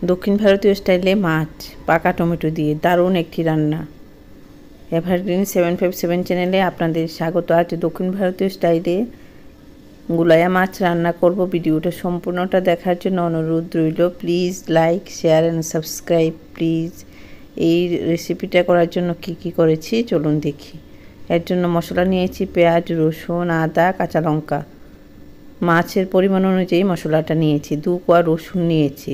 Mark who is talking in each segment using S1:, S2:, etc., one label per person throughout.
S1: দক্ষিণ ভারতীয় স্টাইলে মাছ পাকা টমেটো দিয়ে দারুণ একটি রান্না। এভারগ্রিন 757 চ্যানেলে আপনাদের স্বাগত। আজ দক্ষিণ ভারতীয় স্টাইলে গুলায়া মাছ রান্না করব। ভিডিওটা সম্পূর্ণটা দেখার জন্য অনুরোধ রইল। Please like, share and subscribe please. এই রেসিপিটা করার জন্য কি করেছি চলুন দেখি। এর জন্য মশলা নিয়েছি পেঁয়াজ, রসুন, আদা, কাঁচা লঙ্কা। মাছের পরিমাণ অনুযায়ী মশলাটা নিয়েছি। 2 কোয়া রসুন নিয়েছি,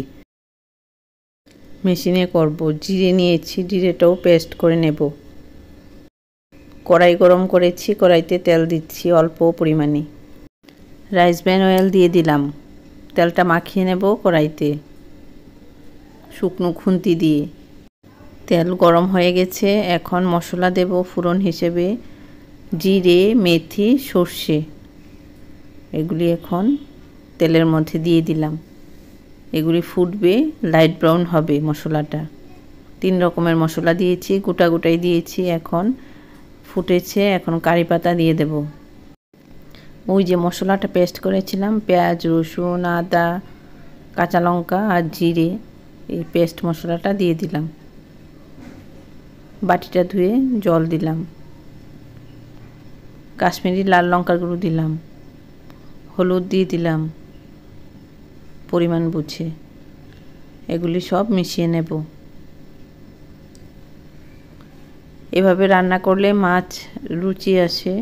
S1: মেশিনে করব। জিরে নিয়েছি, জিরেটাও পেস্ট করে নেব। কড়াই গরম করেছি, কড়াইতে তেল দিচ্ছি অল্প পরিমাণে। রাইস ব্র্যান অয়েল দিয়ে দিলাম। তেলটা মাখিয়ে নেব কড়াইতে শুকনো খুন্তি দিয়ে। তেল গরম হয়ে গেছে, এখন মশলা দেব ফোড়ন হিসেবে জিরে, মেথি, সর্ষে। এগুলি এখন তেলের মধ্যে দিয়ে দিলাম। এগুলি ফুটবে, লাইট ব্রাউন হবে মশলাটা। 3 রকমের মশলা দিয়েছি, গোটাই দিয়েছি। এখন ফুটেছে, এখন কারি পাতা দিয়ে দেব। ওই যে মশলাটা পেস্ট করেছিলাম, পেঁয়াজ, রসুন, আদা, কাঁচা লঙ্কা আর জিরে, এই পেস্ট মশলাটা দিয়ে দিলাম। বাটিটা ধুয়ে জল দিলাম। কাশ্মীরি লাল লঙ্কার গুঁড়ো দিলাম, হলুদ দিয়ে দিলাম পরিমাণ বুঝে। এগুলি সব মিশিয়ে নেব। এভাবে রান্না করলে মাছ রুচি আসে।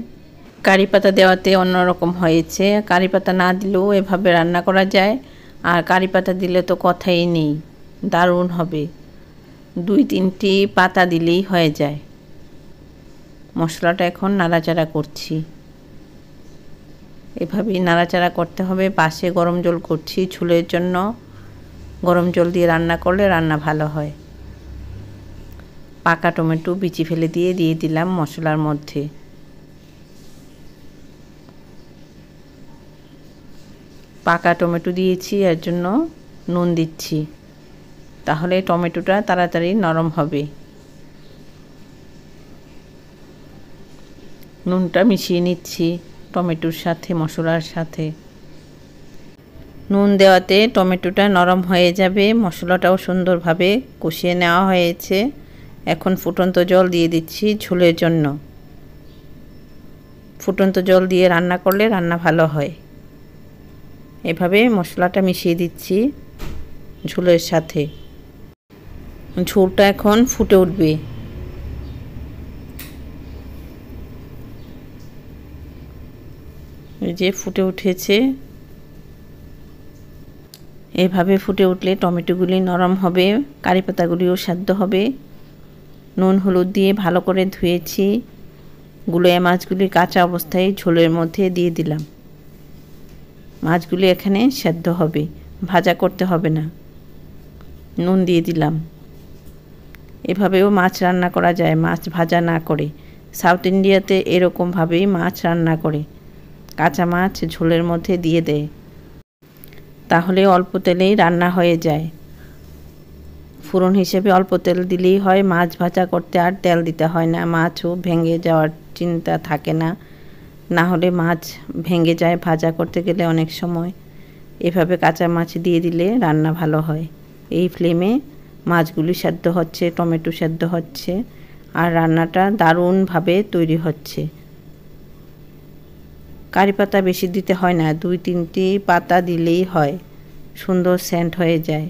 S1: কারি পাতা দেওয়াতে অন্যরকম হয়েছে। কারি পাতা না দিলেও এভাবে রান্না করা যায়, আর কারি পাতা দিলে তো কথাই নেই, দারুণ হবে। 2-3টি পাতা দিলেই হয়ে যায়। মশলাটা এখন নাড়াচাড়া করছি। এভাবেই নাড়াচাড়া করতে হবে। পাশে গরম জল করছি ঝোলের জন্য। গরম জল দিয়ে রান্না করলে রান্না ভালো হয়। পাকা টমেটো বিচি ফেলে দিয়ে দিলাম মশলার মধ্যে। পাকা টমেটো দিয়েছি, এর জন্য নুন দিচ্ছি, তাহলে টমেটোটা তাড়াতাড়ি নরম হবে। নুনটা মিশিয়ে নিচ্ছি টমেটোর সাথে, মশলার সাথে। নুন দেওয়াতে টমেটোটা নরম হয়ে যাবে। মশলাটাও সুন্দরভাবে কষিয়ে নেওয়া হয়েছে। এখন ফুটন্ত জল দিয়ে দিচ্ছি ঝোলের জন্য। ফুটন্ত জল দিয়ে রান্না করলে রান্না ভালো হয়। এভাবে মশলাটা মিশিয়ে দিচ্ছি ঝোলের সাথে। ঝোলটা এখন ফুটে উঠবে। এই যে ফুটে উঠেছে। এভাবে ফুটে উঠলে টমেটোগুলি নরম হবে, কারি পাতাগুলিও সেদ্ধ হবে। নুন হলুদ দিয়ে ভালো করে ধুয়েছি। গুলোয়া মাছগুলি কাঁচা অবস্থায় ঝোলের মধ্যে দিয়ে দিলাম। মাছগুলি এখানে সেদ্ধ হবে, ভাজা করতে হবে না। নুন দিয়ে দিলাম। এভাবেও মাছ রান্না করা যায়, মাছ ভাজা না করে। সাউথ ইন্ডিয়াতে এরকমভাবেই মাছ রান্না করে, কাঁচা মাছ ঝোলের মধ্যে দিয়ে দেয়, তাহলে অল্প তেলেই রান্না হয়ে যায়। ফোড়ন হিসেবে অল্প তেল দিলেই হয়। মাছ ভাজা করতে আর তেল দিতে হয় না, মাছও ভেঙে যাওয়ার চিন্তা থাকে না। না হলে মাছ ভেঙে যায় ভাজা করতে গেলে অনেক সময়। এভাবে কাঁচা মাছ দিয়ে দিলে রান্না ভালো হয়। এই ফ্লেমে মাছগুলি সেদ্ধ হচ্ছে, টমেটো সেদ্ধ হচ্ছে, আর রান্নাটা দারুণভাবে তৈরি হচ্ছে। কারি পাতা বেশি দিতে হয় না, 2-3টি পাতা দিলেই হয়, সুন্দর সেন্ট হয়ে যায়।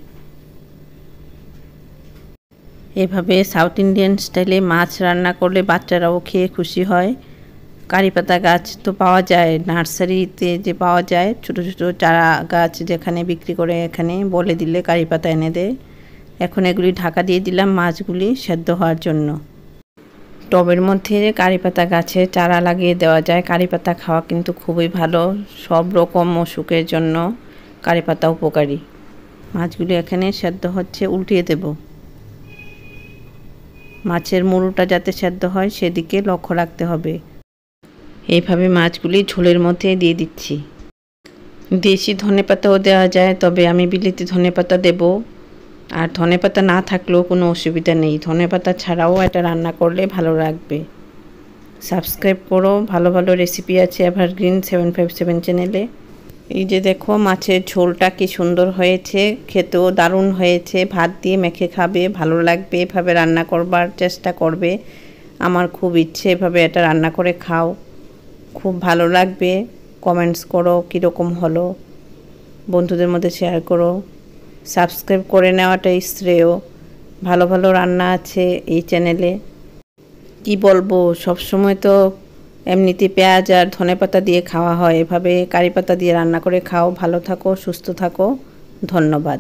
S1: এভাবে সাউথ ইন্ডিয়ান স্টাইলে মাছ রান্না করলে বাচ্চারাও খেয়ে খুশি হয়। কারি পাতা গাছ তো পাওয়া যায়, নার্সারিতে যে পাওয়া যায় ছোট ছোট চারা গাছ যেখানে বিক্রি করে, এখানে বলে দিলে কারি পাতা এনে দেয়। এখন এগুলি ঢাকা দিয়ে দিলাম মাছগুলি সেদ্ধ হওয়ার জন্য। টবের মধ্যে কারি পাতা গাছের চারা লাগিয়ে দেওয়া যায়। কারি পাতা খাওয়া কিন্তু খুবই ভালো, সব রকম অসুখের জন্য কারি পাতা উপকারী। মাছগুলি এখানে সেদ্ধ হচ্ছে, উল্টিয়ে দেব। মাছের মুড়োটা যাতে সেদ্ধ হয় সেদিকে লক্ষ্য রাখতে হবে। এইভাবে মাছগুলি ঝোলের মধ্যে দিয়ে দিচ্ছি। দেশি ধনেপাতাও দেওয়া যায়, তবে আমি বিলেতি ধনেপাতা দেব। আর ধনেপাতা না থাকলেও কোনো অসুবিধা নেই, ধনেপাতা ছাড়াও এটা রান্না করলে ভালো লাগবে। সাবস্ক্রাইব করো, ভালো ভালো রেসিপি আছে এভারগ্রিন 757 চ্যানেলে। এই যে দেখো মাছের ঝোলটা কি সুন্দর হয়েছে, খেতেও দারুণ হয়েছে। ভাত দিয়ে মেখে খাবে, ভালো লাগবে। এভাবে রান্না করবার চেষ্টা করবে। আমার খুব ইচ্ছে এভাবে এটা রান্না করে খাও, খুব ভালো লাগবে। কমেন্টস করো কীরকম হলো, বন্ধুদের মধ্যে শেয়ার করো। সাবস্ক্রাইব করে নেওয়াটাই শ্রেয়। ভালো ভালো রান্না আছে এই চ্যানেলে। কি বলবো, সবসময় তো এমনিতে পেঁয়াজ আর ধনেপাতা দিয়ে খাওয়া হয়, এভাবে কারি পাতা দিয়ে রান্না করে খাও। ভালো থাকো, সুস্থ থাকো। ধন্যবাদ।